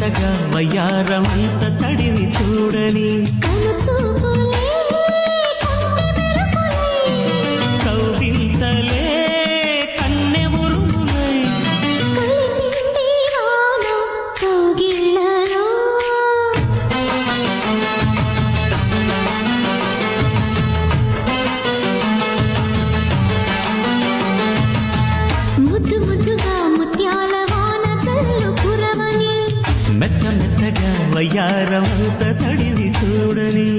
మెత్తగా వయ్యారమంత తడిని చూడని కౌగిల్తలే కన్నె ఉరుములై ముద్దు ముద్దుగా ముత్యాల వాన చల్లు కురవని మెత్త మెత్తగా వయ్యారమంత తడిని చూడని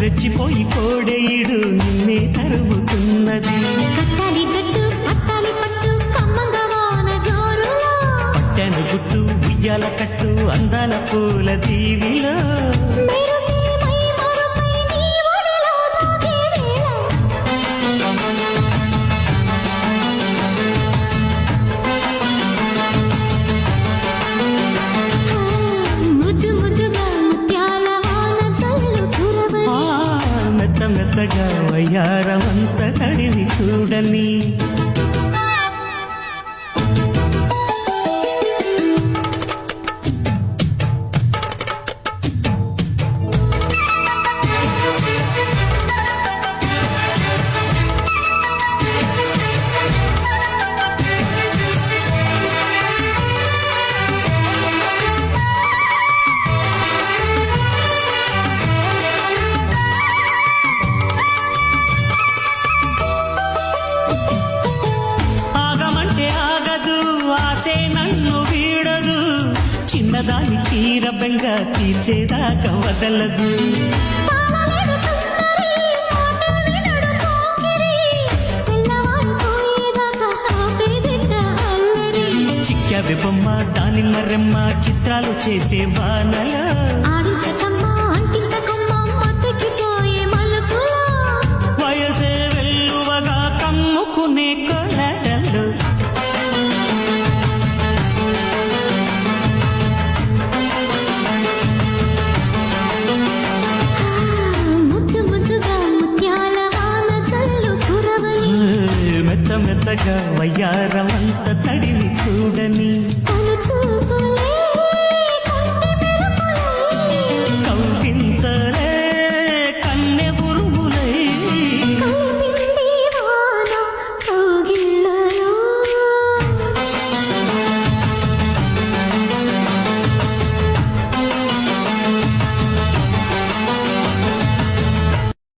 రెచ్చిపోయి కోడేయుడు నిన్నే తరుముతున్నది కట్టాలి జట్టు పట్టాలి పట్టు కమ్మంగా వాన జోరులో పట్టెను గుట్టు ఉయ్యాల కట్టు అందాల పూల దీవిలో మెరుపే మై మరుపై నీ ఒడిలో తాగే వేళ ముద్దు ముద్దుగా ముత్యాల వాన చల్లు కురవని మెత్త మెత్తగా వయ్యారమంత తడిని చూడని నన్ను వీడదు చిన్నదాని చీర బెంగ తీర్చేదాకా వదలదు చిక్కావి బొమ్మ దానిమ్మ రెమ్మ చిత్రాలు చేసే వానల వయసే వెల్లువగా కమ్ముకునే